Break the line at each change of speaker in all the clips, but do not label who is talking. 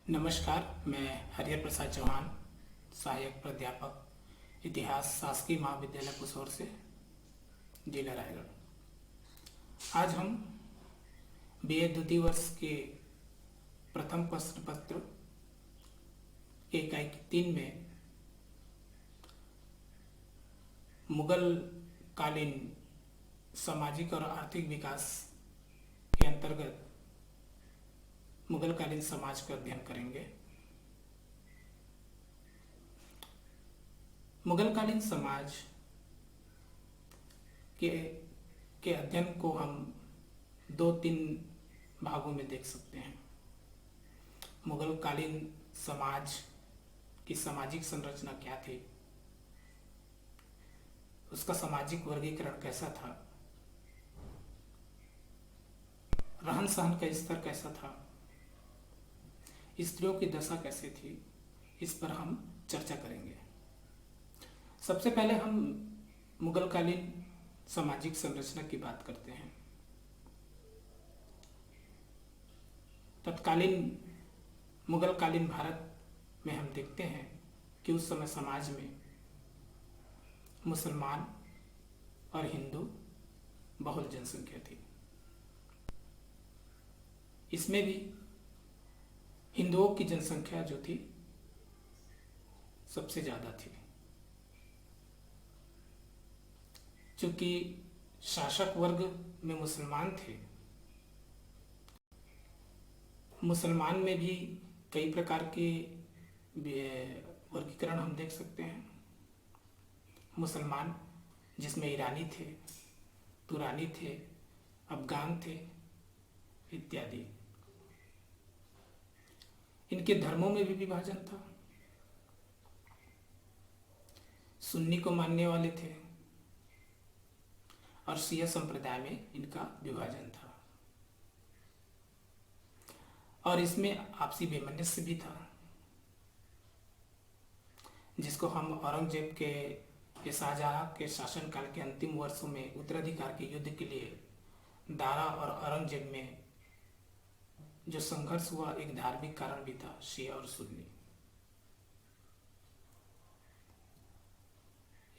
नमस्कार, मैं हरिहर प्रसाद चौहान, सहायक प्राध्यापक इतिहास, शासकीय महाविद्यालय पुसौर से, जिला रायगढ़। आज हम बीए द्वितीय वर्ष के प्रथम प्रश्न पत्र के इकाई 3 में मुगल कालीन सामाजिक और आर्थिक विकास के अंतर्गत मुगल कालीन समाज का अध्ययन करेंगे। मुगल कालीन समाज के अध्ययन को हम 2-3 भागों में देख सकते हैं। मुगल कालीन समाज की सामाजिक संरचना क्या थी, उसका सामाजिक वर्गीकरण कैसा था, रहन सहन का स्तर कैसा था, स्त्रियों की दशा कैसी थी, इस पर हम चर्चा करेंगे। सबसे पहले हम मुगल कालीन सामाजिक संरचना की बात करते हैं। तत्कालीन मुगल कालीन भारत में हम देखते हैं कि उस समय समाज में मुसलमान और हिंदू बहुल जनसंख्या थी। इसमें भी हिंदुओं की जनसंख्या जो थी सबसे ज्यादा थी, चूंकि शासक वर्ग में मुसलमान थे। मुसलमान में भी कई प्रकार के वर्गीकरण हम देख सकते हैं। मुसलमान जिसमें ईरानी थे, तुरानी थे, अफगान थे इत्यादि। इनके धर्मों में भी विभाजन था। सुन्नी को मानने वाले थे और शिया संप्रदाय में इनका विभाजन था, और इसमें आपसी वैमनस्य भी था, जिसको हम औरंगजेब के शाहजहां के शासनकाल के अंतिम वर्षों में उत्तराधिकार के युद्ध के लिए दारा और औरंगजेब में जो संघर्ष हुआ, एक धार्मिक कारण भी था, शिया और सुन्नी।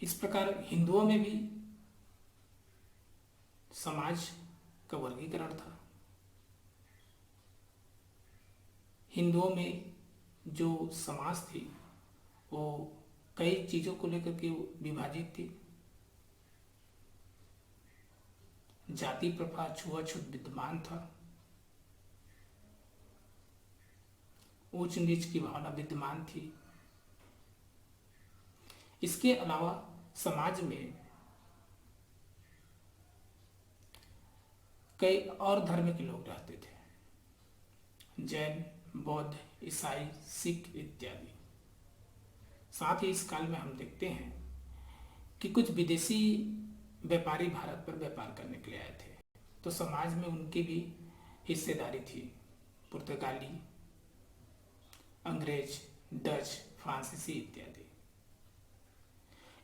इस प्रकार हिंदुओं में भी समाज का वर्गीकरण था। हिंदुओं में जो समाज थी वो कई चीजों को लेकर के विभाजित थी। जाति प्रथा, छुआछूत विद्यमान था, ऊंच नीच की भावना विद्यमान थी। इसके अलावा समाज में कई और धर्म के लोग रहते थे, जैन, बौद्ध, ईसाई, सिख इत्यादि। साथ ही इस काल में हम देखते हैं कि कुछ विदेशी व्यापारी भारत पर व्यापार करने के लिए आए थे, तो समाज में उनकी भी हिस्सेदारी थी। पुर्तगाली, अंग्रेज, डच, फ्रांसीसी इत्यादि।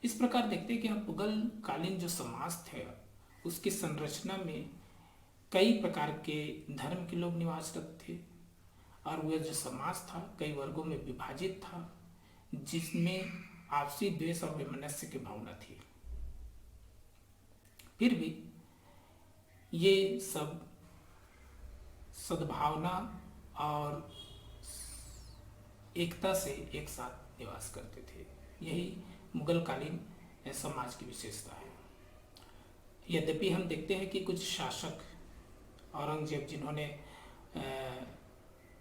इस प्रकार देखते हैं कि हम मुगल कालीन जो समाज थे उसकी संरचना में कई प्रकार के धर्म के लोग निवासरत थे, और वह जो समाज था कई वर्गों में विभाजित था, जिसमें आपसी द्वेष और वैमनस्य की भावना थी। फिर भी ये सब सद्भावना और एकता से एक साथ निवास करते थे। यही मुगल कालीन समाज की विशेषता है। यद्यपि हम देखते हैं कि कुछ शासक, औरंगजेब जिन्होंने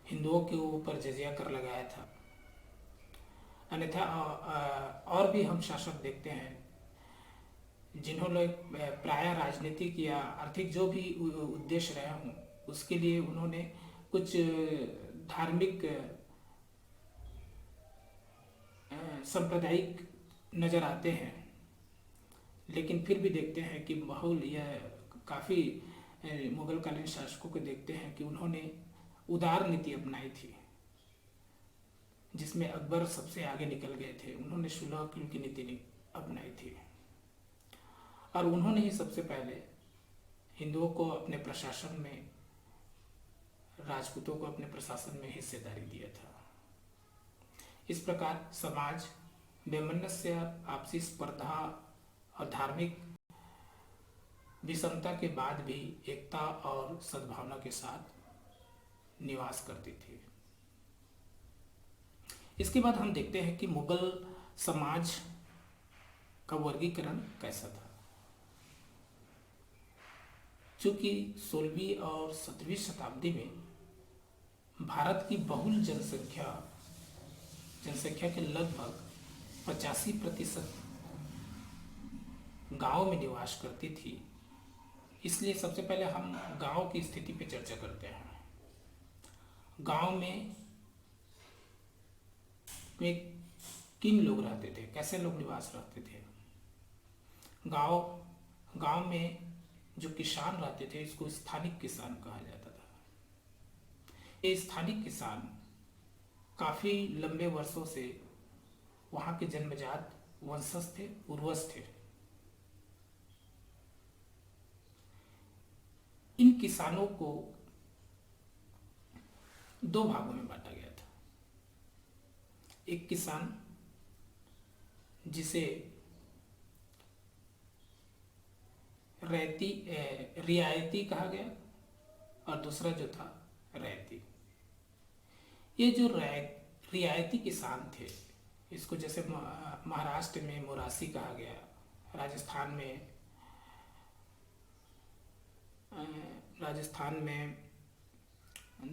हिंदुओं के ऊपर जजिया कर लगाया था, अन्यथा और भी हम शासक देखते हैं जिन्होंने प्रायः राजनीतिक या आर्थिक जो भी उद्देश्य रहे हों उसके लिए उन्होंने कुछ धार्मिक सांप्रदायिक नजर आते हैं, लेकिन फिर भी देखते हैं कि बहुल यह काफ़ी मुगल कालीन शासकों को देखते हैं कि उन्होंने उदार नीति अपनाई थी, जिसमें अकबर सबसे आगे निकल गए थे। उन्होंने सुलह की नीति अपनाई थी, और उन्होंने ही सबसे पहले हिंदुओं को अपने प्रशासन में, राजपूतों को अपने प्रशासन में हिस्सेदारी दिया था। इस प्रकार समाज वैमनस्य, आपसी स्पर्धा और धार्मिक विषमता के बाद भी एकता और सद्भावना के साथ निवास करती थी। इसके बाद हम देखते हैं कि मुगल समाज का वर्गीकरण कैसा था। चूंकि 16वीं और 17वीं शताब्दी में भारत की बहुल जनसंख्या के लगभग 85% गांव में निवास करती थी, इसलिए सबसे पहले हम गांव की स्थिति पे चर्चा करते हैं। गांव में किन लोग रहते थे, कैसे लोग निवास रहते थे। गांव में जो किसान रहते थे, इसको स्थानिक किसान कहा जाता था। ये स्थानिक किसान काफी लंबे वर्षों से वहां के जन्मजात वंशज थे, पूर्वज थे। इन किसानों को दो भागों में बांटा गया था। एक किसान जिसे रियायती कहा गया और दूसरा जो था रैयती। ये जो रियायती किसान थे, इसको जैसे महाराष्ट्र में मोरासी कहा गया, राजस्थान में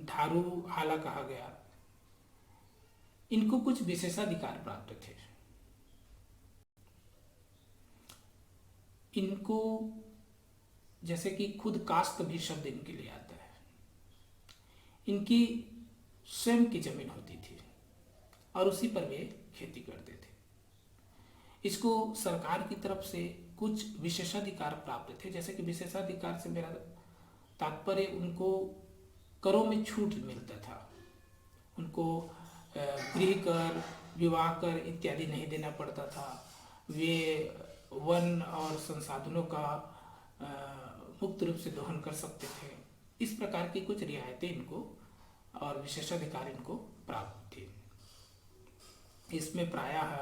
धारू हाला कहा गया। इनको कुछ विशेषाधिकार प्राप्त थे। इनको जैसे कि खुद कास्त भी शब्द इनके लिए आता है। इनकी स्वयं की जमीन होती थी और उसी पर वे खेती करते थे। इसको सरकार की तरफ से कुछ विशेषाधिकार प्राप्त थे। जैसे कि विशेषाधिकार से मेरा तात्पर्य, उनको करों में छूट मिलता था। उनको गृह कर, विवाह कर इत्यादि नहीं देना पड़ता था। वे वन और संसाधनों का मुक्त रूप से दोहन कर सकते थे। इस प्रकार की कुछ रियायतें इनको और विशेषाधिकार इनको प्राप्त थी। इसमें प्रायः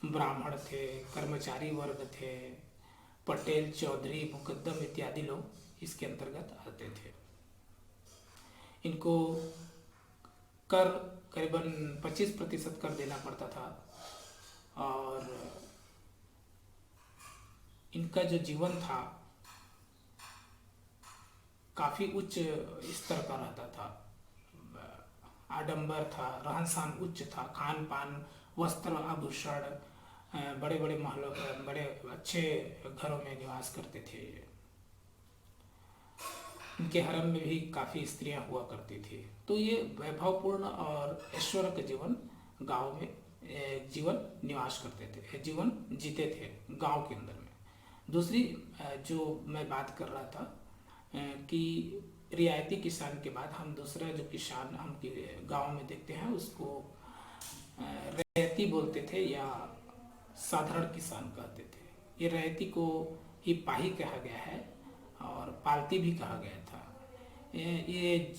ब्राह्मण थे, कर्मचारी वर्ग थे, पटेल, चौधरी, मुकद्दम इत्यादि लोग इसके अंतर्गत आते थे। इनको कर करीबन 25% कर देना पड़ता था और इनका जो जीवन था काफी उच्च स्तर का रहता था। आडंबर था, रहन सहन उच्च था, खान पान, वस्त्र, आभूषण, बड़े बड़े महलों, बड़े अच्छे घरों में निवास करते थे। इनके हरम में भी काफी स्त्रियां हुआ करती थी। तो ये वैभवपूर्ण और ऐश्वर्य का जीवन गांव में निवास करते थे, जीवन जीते थे गांव के अंदर में। दूसरी जो मैं बात कर रहा था कि रियायती किसान के बाद हम दूसरा जो किसान हम गांव में देखते हैं उसको रैयती बोलते थे या साधारण किसान कहते थे। ये रैयती को ही पाही कहा गया है और पालती भी कहा गया था। ये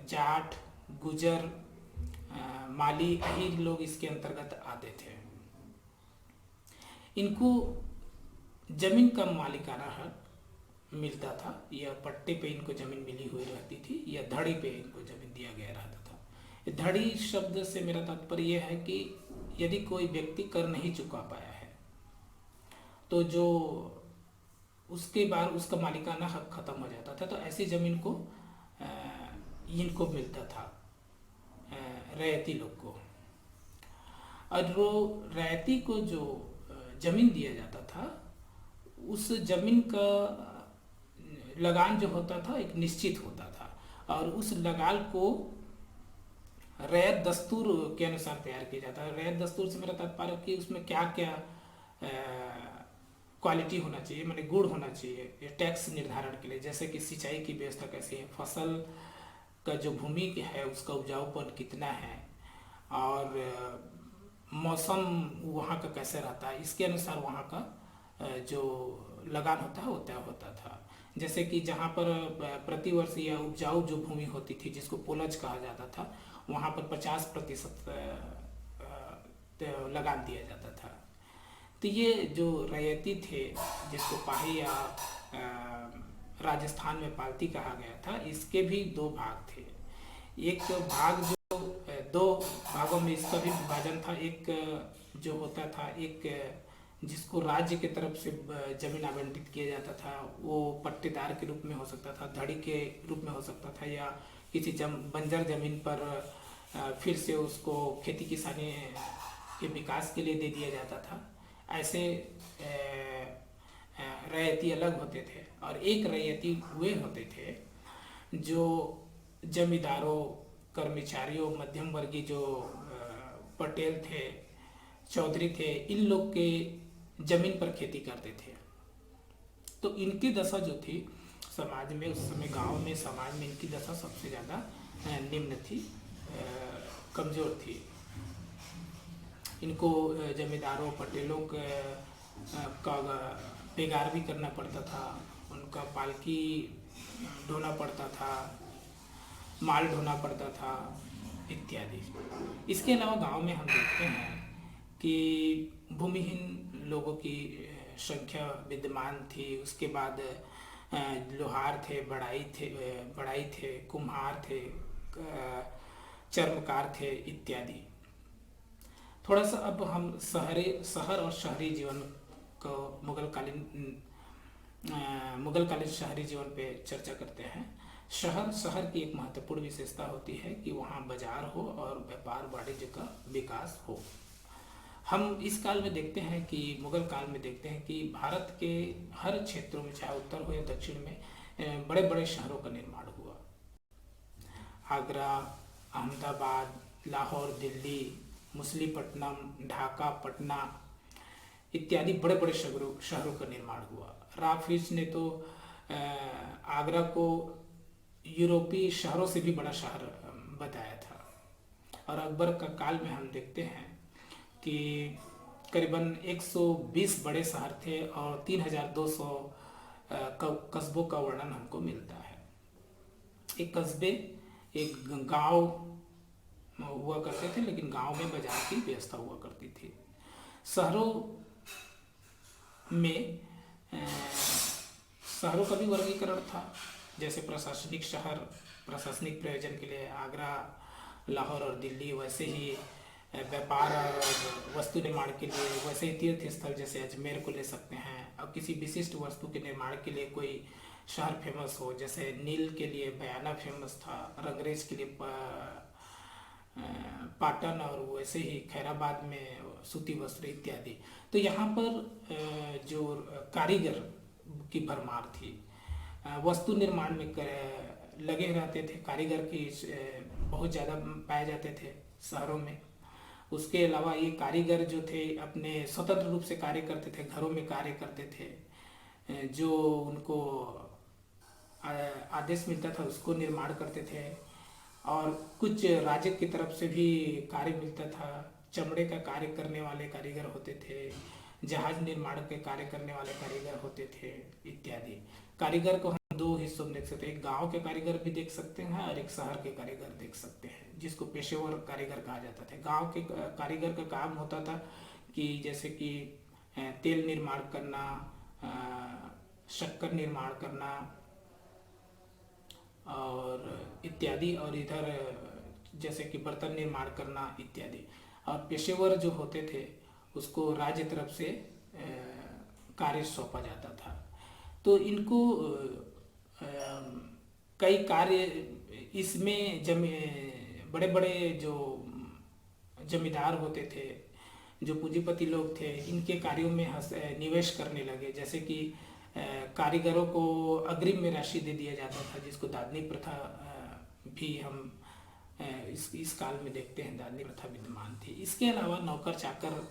जाट, गुजर, माली, अहीर लोग इसके अंतर्गत आते थे। इनको जमीन का मालिकाना हक मिलता था, या पट्टे पे इनको जमीन मिली हुई रहती थी या धड़ी पे इनको जमीन दिया गया रहता था। धड़ी शब्द से मेरा तात्पर्य यह है कि यदि कोई व्यक्ति कर नहीं चुका पाया है तो जो उसके बाद उसका मालिकाना हक खत्म हो जाता था, तो ऐसी जमीन को इनको मिलता था, रैयती लोग को। और वो रैयती को जो जमीन दिया जाता था, उस जमीन का लगान जो होता था एक निश्चित होता था और उस लगान को रैयत दस्तूर के अनुसार तैयार किया जाता है। रैयत दस्तूर से मेरा तात्पर्य कि उसमें क्या क्या क्वालिटी होना चाहिए, माने गुण होना चाहिए टैक्स निर्धारण के लिए। जैसे कि सिंचाई की व्यवस्था कैसी है, फसल का जो भूमि है उसका उपजाऊपन कितना है और मौसम वहाँ का कैसे रहता है, इसके अनुसार वहाँ का जो लगान होता है वो तय होता था। जैसे कि जहाँ पर प्रतिवर्ष या उपजाऊ जो भूमि होती थी जिसको पोलज कहा जाता था, वहाँ पर 50% लगान दिया जाता था। तो ये जो रैयती थे, जिसको पाही या राजस्थान में पालती कहा गया था, इसके भी दो भाग थे। एक भाग जो दो भागों में इसका भी विभाजन था। एक जो होता था, एक जिसको राज्य की तरफ से जमीन आवंटित किया जाता था, वो पट्टेदार के रूप में हो सकता था, धड़ी के रूप में हो सकता था, या किसी बंजर जमीन पर फिर से उसको खेती किसानी के विकास के लिए दे दिया जाता था। ऐसे रैयती अलग होते थे। और एक रैयती वे होते थे जो जमींदारों, कर्मचारियों, मध्यम वर्गीय जो पटेल थे, चौधरी थे, इन लोग के जमीन पर खेती करते थे। तो इनकी दशा जो थी समाज में, उस समय गांव में, समाज में इनकी दशा सबसे ज़्यादा निम्न थी, कमज़ोर थी। इनको जमींदारों, पटेलों का बेगार भी करना पड़ता था, उनका पालकी ढोना पड़ता था, माल ढोना पड़ता था इत्यादि। इसके अलावा गांव में हम देखते हैं कि भूमिहीन लोगों की संख्या विद्यमान थी। उसके बाद लोहार थे, बढ़ाई थे, कुम्हार थे, चर्मकार थे इत्यादि। थोड़ा सा अब हम शहर और शहरी जीवन को मुगलकालीन शहरी जीवन पे चर्चा करते हैं। शहर की एक महत्वपूर्ण विशेषता होती है कि वहाँ बाजार हो और व्यापार वाणिज्य का विकास हो। हम इस काल में देखते हैं कि मुगल काल में देखते हैं कि भारत के हर क्षेत्रों में, चाहे उत्तर हो या दक्षिण में, बड़े बड़े शहरों का निर्माण हुआ। आगरा, अहमदाबाद, लाहौर, दिल्ली, मछलीपट्टनम, ढाका, पटना इत्यादि बड़े बड़े शहरों का निर्माण हुआ। राफिज ने तो आगरा को यूरोपीय शहरों से भी बड़ा शहर बताया था। और अकबर का काल में हम देखते हैं कि करीबन 120 बड़े शहर थे और 3200 कस्बों का वर्णन हमको मिलता है। एक कस्बे, एक गांव हुआ करते थे, लेकिन गांव में बाजार की व्यवस्था हुआ करती थी। शहरों में शहरों का भी वर्गीकरण था। जैसे प्रशासनिक शहर, प्रशासनिक प्रयोजन के लिए आगरा, लाहौर और दिल्ली, वैसे ही व्यापार और वस्तु निर्माण के लिए, वैसे ही तीर्थ स्थल जैसे अजमेर को ले सकते हैं। अब किसी विशिष्ट वस्तु के निर्माण के लिए कोई शहर फेमस हो, जैसे नील के लिए बयाना फेमस था, रंगरेज के लिए पाटन, और वैसे ही खैराबाद में सूती वस्त्र इत्यादि। तो यहाँ पर जो कारीगर की भरमार थी, वस्तु निर्माण में लगे रहते थे, कारीगर की बहुत ज़्यादा पाए जाते थे शहरों में। उसके अलावा ये कारीगर जो थे अपने स्वतंत्र रूप से कार्य करते थे, घरों में कार्य करते थे, जो उनको आदेश मिलता था उसको निर्माण करते थे। और कुछ राज्य की तरफ से भी कार्य मिलता था। चमड़े का कार्य करने वाले कारीगर होते थे, जहाज निर्माण के कार्य करने वाले कारीगर होते थे इत्यादि। कारीगर को हम दो हिस्सों में देख सकते हैं, एक गांव के कारीगर भी देख सकते हैं और एक शहर के कारीगर देख सकते हैं, जिसको पेशेवर कारीगर कहा जाता था। गांव के कारीगर का काम होता था कि जैसे कि तेल निर्माण करना, शक्कर निर्माण करना और इत्यादि, और इधर जैसे कि बर्तन निर्माण करना इत्यादि। और पेशेवर जो होते थे उसको राज्य तरफ से कार्य सौंपा जाता था। तो इनको कई कार्य इसमें बड़े बड़े जो जमींदार होते थे, जो पूंजीपति लोग थे, इनके कार्यों में निवेश करने लगे। जैसे कि कारीगरों को अग्रिम में राशि दे दिया जाता था, जिसको दादनी प्रथा भी हम इस काल में देखते हैं, दादनी प्रथा विद्यमान थी। इसके अलावा नौकर चाकर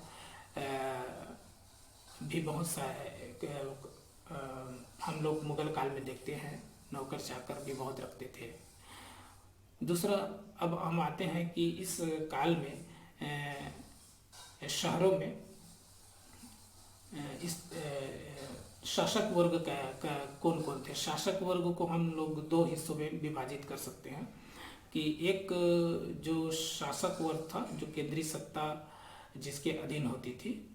भी बहुत हम लोग मुगल काल में देखते हैं, नौकर चाकर भी बहुत रखते थे। दूसरा, अब हम आते हैं कि इस काल में शहरों में इस शासक वर्ग का कौन कौन थे। शासक वर्ग को हम लोग दो हिस्सों में विभाजित कर सकते हैं कि एक जो शासक वर्ग था, जो केंद्रीय सत्ता जिसके अधीन होती थी।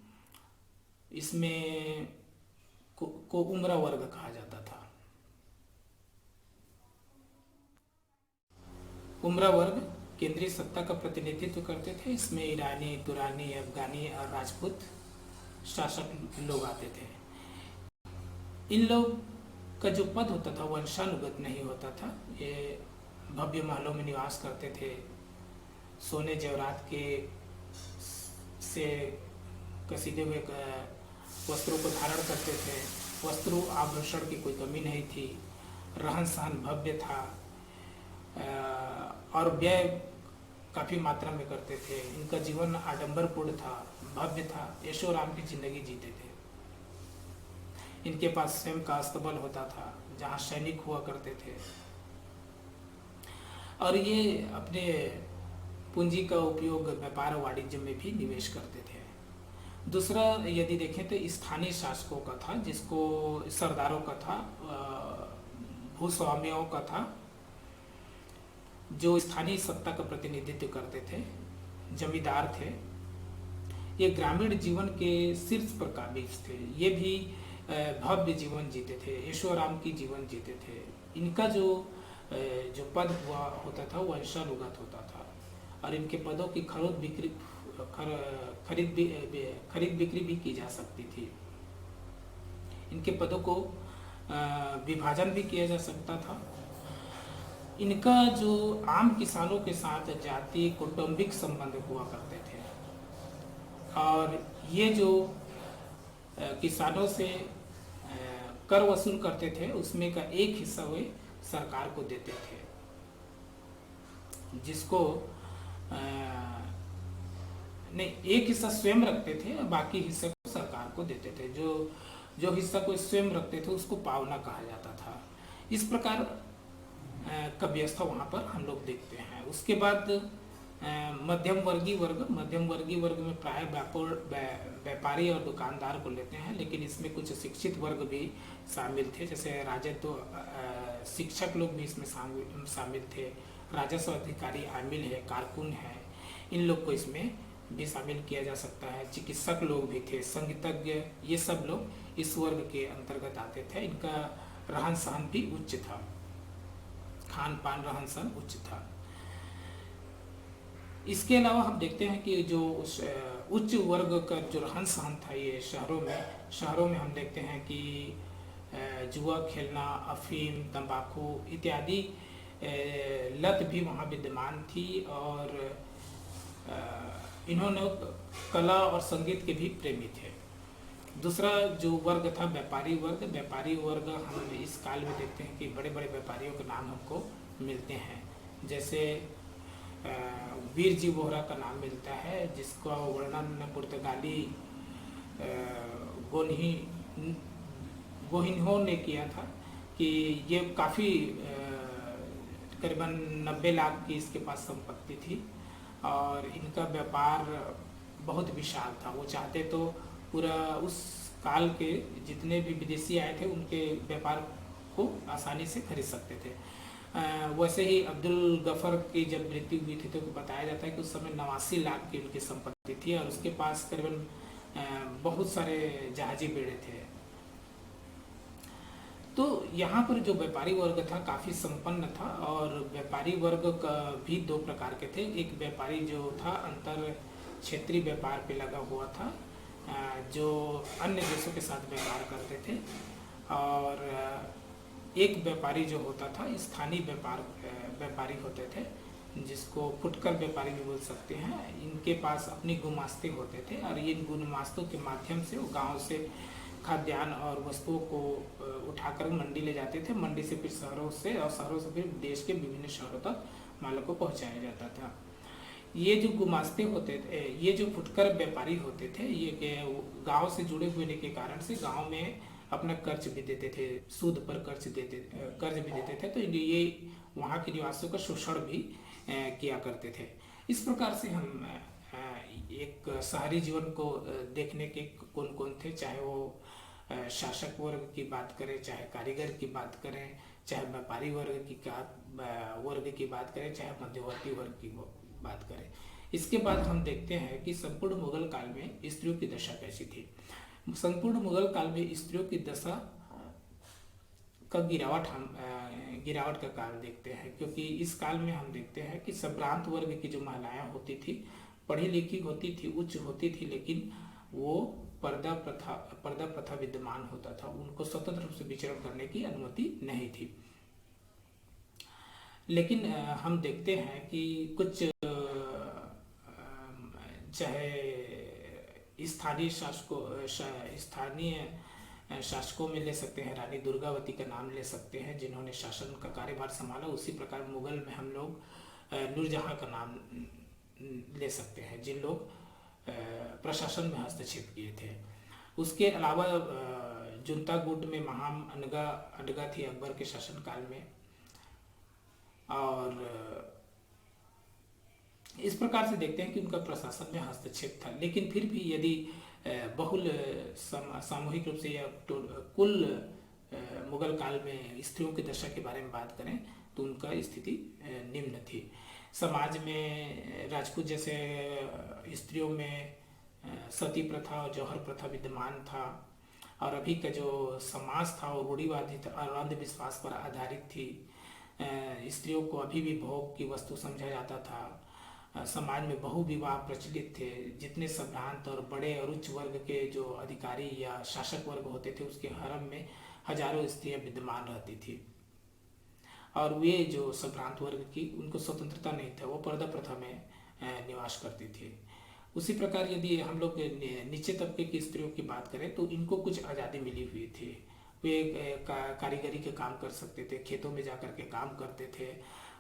इसमें को उमरा वर्ग कहा जाता था। उमरा वर्ग केंद्रीय सत्ता का प्रतिनिधित्व करते थे। इसमें ईरानी, तुरानी, अफगानी और राजपूत शासक लोग आते थे। इन लोग का जो पद होता था वंशानुगत नहीं होता था। ये भव्य महलों में निवास करते थे, सोने जेवरात के से कसीदे हुए वस्त्रों को धारण करते थे। वस्त्रों आभूषण की कोई कमी नहीं थी। रहन सहन भव्य था और व्यय काफ़ी मात्रा में करते थे। इनका जीवन आडंबरपूर्ण था, भव्य था, ऐशो आराम की जिंदगी जीते थे। इनके पास स्वयं का अस्तबल होता था जहाँ सैनिक हुआ करते थे और ये अपने पूंजी का उपयोग व्यापार वाणिज्य में भी निवेश करते थे। दूसरा यदि देखें तो स्थानीय शासकों का था, जिसको सरदारों का था, भूस्वामियों का था, जो स्थानीय सत्ता का प्रतिनिधित्व करते थे। जमींदार थे। ये ग्रामीण जीवन के शीर्ष पर काबिज थे। ये भी भव्य जीवन जीते थे, ऐशोआराम की जीवन जीते थे। इनका जो पद हुआ होता था वो वंशानुगत होता था और इनके पदों की खरीद बिक्री भी की जा सकती थी। इनके पदों को विभाजन भी किया जा सकता था। इनका जो आम किसानों के साथ जाति कौटुंबिक संबंध हुआ करते थे और ये जो किसानों से कर वसूल करते थे उसमें का एक हिस्सा वे सरकार को देते थे, जिसको नहीं, एक हिस्सा स्वयं रखते थे और बाकी हिस्से को सरकार को देते थे। जो हिस्सा को स्वयं रखते थे उसको पावना कहा जाता था। इस प्रकार का व्यवस्था वहाँ पर हम लोग देखते हैं। उसके बाद मध्यम वर्गीय वर्ग में प्राय व्यापारी और दुकानदार को लेते हैं, लेकिन इसमें कुछ शिक्षित वर्ग भी शामिल थे, जैसे राजस्व शिक्षक लोग भी इसमें शामिल थे। राजस्व अधिकारी आमिल है, कारकुन है, इन लोग को इसमें भी शामिल किया जा सकता है। चिकित्सक लोग भी थे, संगीतज्ञ, ये सब लोग इस वर्ग के अंतर्गत आते थे। इनका रहन सहन भी उच्च था, खान पान रहन सहन उच्च था। इसके अलावा हम देखते हैं कि जो उच्च वर्ग का जो रहन सहन था ये शहरों में हम देखते हैं कि जुआ खेलना, अफीम, तंबाकू इत्यादि लत भी वहाँ विद्यमान थी और इन्होंने कला और संगीत के भी प्रेमी थे। दूसरा जो वर्ग था व्यापारी वर्ग हम इस काल में देखते हैं कि बड़े बड़े व्यापारियों के नाम हमको मिलते हैं। जैसे वीर जी बोहरा का नाम मिलता है, जिसका वर्णन पुर्तगाली गोहिन्हो ने किया था कि ये काफ़ी करीबन 90 लाख की इसके पास संपत्ति थी और इनका व्यापार बहुत विशाल था। वो चाहते तो पूरा उस काल के जितने भी विदेशी आए थे उनके व्यापार को आसानी से खरीद सकते थे। वैसे ही अब्दुल गफर की जब मृत्यु हुई थी तो बताया जाता है कि उस समय 89 लाख की उनकी संपत्ति थी और उसके पास करीबन बहुत सारे जहाजी बेड़े थे। तो यहाँ पर जो व्यापारी वर्ग था काफ़ी संपन्न था और व्यापारी वर्ग का भी दो प्रकार के थे। एक व्यापारी जो था अंतर क्षेत्रीय व्यापार पे लगा हुआ था, जो अन्य देशों के साथ व्यापार करते थे, और एक व्यापारी जो होता था स्थानीय व्यापारी होते थे, जिसको फुटकर व्यापारी भी बोल सकते हैं। इनके पास अपनी गुमास्ते होते थे और इन गुमास्तों के माध्यम से वो गाँव से खाद्यान्न और वस्तुओं को उठाकर मंडी ले जाते थे। मंडी से फिर शहरों से फिर देश के विभिन्न शहरों तक मालों को पहुंचाया जाता था। ये जो गुमास्ते होते थे, ये जो फुटकर व्यापारी होते थे, ये गांव से जुड़े हुए के कारण से गांव में अपना कर्ज भी देते थे, सूद पर कर्ज भी देते थे। तो ये वहाँ के निवासियों का शोषण भी किया करते थे। इस प्रकार से हम एक शहरी जीवन को देखने के कौन कौन थे, चाहे वो शासक वर्ग की बात करें, चाहे कारीगर की बात करें, चाहे व्यापारी वर्ग की बात करें, चाहे मध्यवर्ती वर्ग की बात करें। इसके बाद हम देखते हैं कि संपूर्ण मुगल काल में स्त्रियों की दशा कैसी थी। संपूर्ण मुगल काल में स्त्रियों की दशा का गिरावट का काल देखते हैं, क्योंकि इस काल में हम देखते हैं कि संभ्रांत वर्ग की जो महिलाएं होती थी, पढ़ी लिखी होती थी, उच्च होती थी, लेकिन वो पर्दा प्रथा विद्यमान होता था, उनको स्वतंत्र रूप से विचरण करने की अनुमति नहीं थी। लेकिन हम देखते हैं कि कुछ चाहे स्थानीय शासकों में ले सकते हैं, रानी दुर्गावती का नाम ले सकते हैं जिन्होंने शासन का कार्यभार संभाला। उसी प्रकार मुगल में हम लोग नूरजहां का नाम ले सकते हैं जिन लोग प्रशासन में हस्तक्षेप किए थे। उसके अलावा जुंता गुट में महाम अनगा थी अकबर के शासनकाल में, और इस प्रकार से देखते हैं कि उनका प्रशासन में हस्तक्षेप था। लेकिन फिर भी यदि बहुल सामूहिक रूप से या कुल मुगल काल में स्त्रियों की दशा के बारे में बात करें तो उनका स्थिति निम्न थी। समाज में राजपूत जैसे स्त्रियों में सती प्रथा और जौहर प्रथा विद्यमान था, और अभी का जो समाज था वो रूढ़िवादी और अंधविश्वास पर आधारित थी। स्त्रियों को अभी भी भोग की वस्तु समझा जाता था। समाज में बहु विवाह प्रचलित थे। जितने संभ्रांत और बड़े और उच्च वर्ग के जो अधिकारी या शासक वर्ग होते थे उसके हरम में हजारों स्त्रियां विद्यमान रहती थी, और वे जो संभ्रांत वर्ग की उनको स्वतंत्रता नहीं था, वो पर्दा प्रथा में निवास करती थी। उसी प्रकार यदि हम लोग नीचे तबके की स्त्रियों की बात करें तो इनको कुछ आज़ादी मिली हुई थी। वे कारीगरी के काम कर सकते थे, खेतों में जाकर के काम करते थे,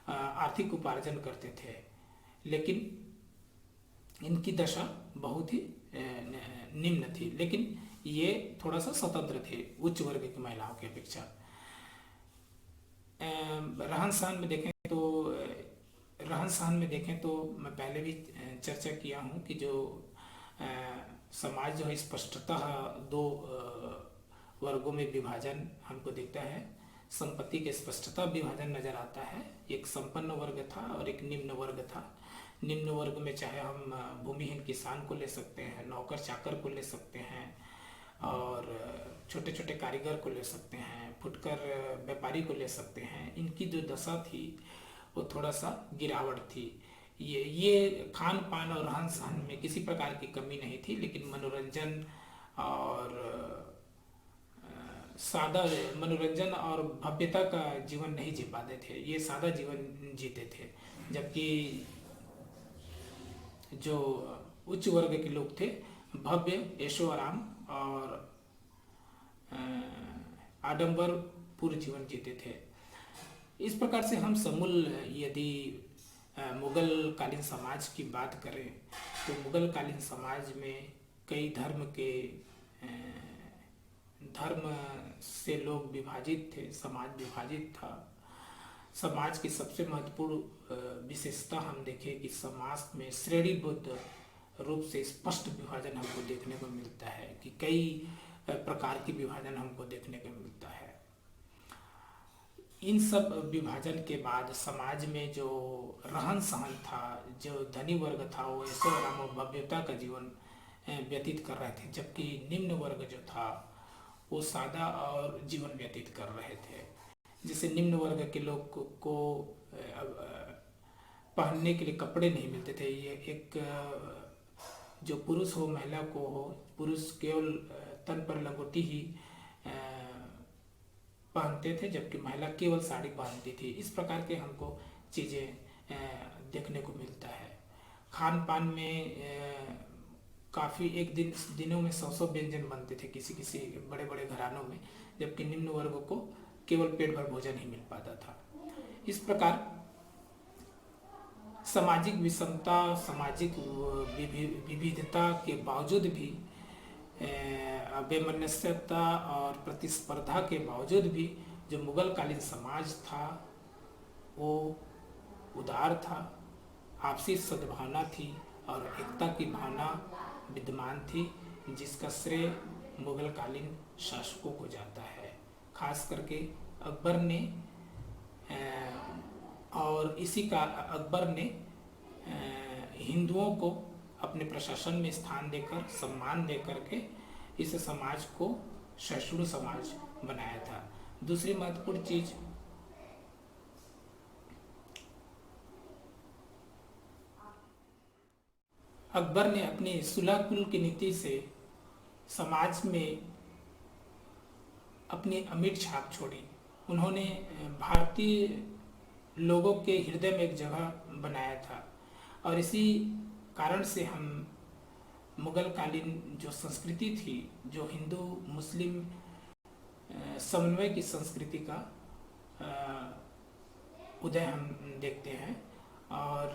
आर्थिक उपार्जन करते थे, लेकिन इनकी दशा बहुत ही निम्न थी। लेकिन ये थोड़ा सा स्वतंत्र थे उच्च वर्ग की महिलाओं की अपेक्षा। रहन सहन में देखें तो मैं पहले भी चर्चा किया हूँ कि जो समाज जो है स्पष्टतः दो वर्गों में विभाजन हमको दिखता है। संपत्ति के स्पष्टता विभाजन नजर आता है। एक संपन्न वर्ग था और एक निम्न वर्ग था। निम्न वर्ग में चाहे हम भूमिहीन किसान को ले सकते हैं, नौकर चाकर को ले सकते हैं, और छोटे छोटे कारीगर को ले सकते हैं, फुटकर व्यापारी को ले सकते हैं। इनकी जो दशा थी वो थोड़ा सा गिरावट थी। ये खान पान और रहन सहन में किसी प्रकार की कमी नहीं थी, लेकिन मनोरंजन और भव्यता का जीवन नहीं जी पाते थे। ये सादा जीवन जीते थे, जबकि जो उच्च वर्ग के लोग थे भव्य ऐशो आराम और आडंबर पूर्ण जीवन जीते थे। इस प्रकार से हम समूल यदि मुगल कालीन समाज की बात करें तो मुगल कालीन समाज में कई धर्म से लोग विभाजित थे, समाज विभाजित था। समाज की सबसे महत्वपूर्ण विशेषता हम देखें कि समाज में श्रेणीबद्ध रूप से स्पष्ट विभाजन हमको देखने को मिलता है, कि कई प्रकार की विभाजन हमको देखने को मिलता है। इन सब विभाजन के बाद समाज में जो रहन सहन था, जो धनी वर्ग था वो ऐशो आराम और भव्यता का जीवन व्यतीत कर रहे थे, जबकि निम्न वर्ग जो था वो सादा और जीवन व्यतीत कर रहे थे। जैसे निम्न वर्ग के लोग को पहनने के लिए कपड़े नहीं मिलते थे। ये एक जो पुरुष हो महिला को हो, पुरुष केवल तन पर लंगोटी ही पहनते थे, जबकि महिला केवल साड़ी पहनती थी। इस प्रकार के हमको चीज़ें देखने को मिलता है। खान पान में काफ़ी दिनों में 100 व्यंजन बनते थे किसी किसी बड़े बड़े घरानों में, जबकि निम्न वर्ग को केवल पेट भर भोजन ही मिल पाता था। इस प्रकार सामाजिक विषमता, सामाजिक विविधता के बावजूद भी, वैमनस्यता और प्रतिस्पर्धा के बावजूद भी जो मुगल कालीन समाज था वो उदार था, आपसी सद्भावना थी और एकता की भावना विद्यमान थी, जिसका श्रेय मुगल कालीन शासकों को जाता है। खास करके अकबर ने और इसी का अकबर ने हिंदुओं को अपने प्रशासन में स्थान देकर सम्मान देकर के इस समाज को सहिष्णु समाज बनाया था। दूसरी महत्वपूर्ण चीज, अकबर ने अपनी सुलह कुल की नीति से समाज में अपनी अमिट छाप छोड़ी। उन्होंने भारतीय लोगों के हृदय में एक जगह बनाया था और इसी कारण से हम मुगल कालीन जो संस्कृति थी, जो हिंदू मुस्लिम समन्वय की संस्कृति का उदय हम देखते हैं। और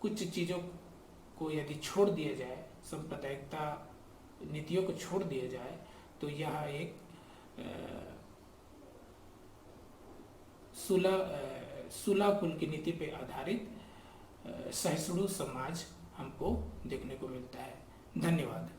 कुछ चीज़ों को यदि छोड़ दिया जाए, सांप्रदायिकता नीतियों को छोड़ दिया जाए, तो यह एक सुलह कुल की नीति पे आधारित सहिष्णु समाज हमको देखने को मिलता है। धन्यवाद।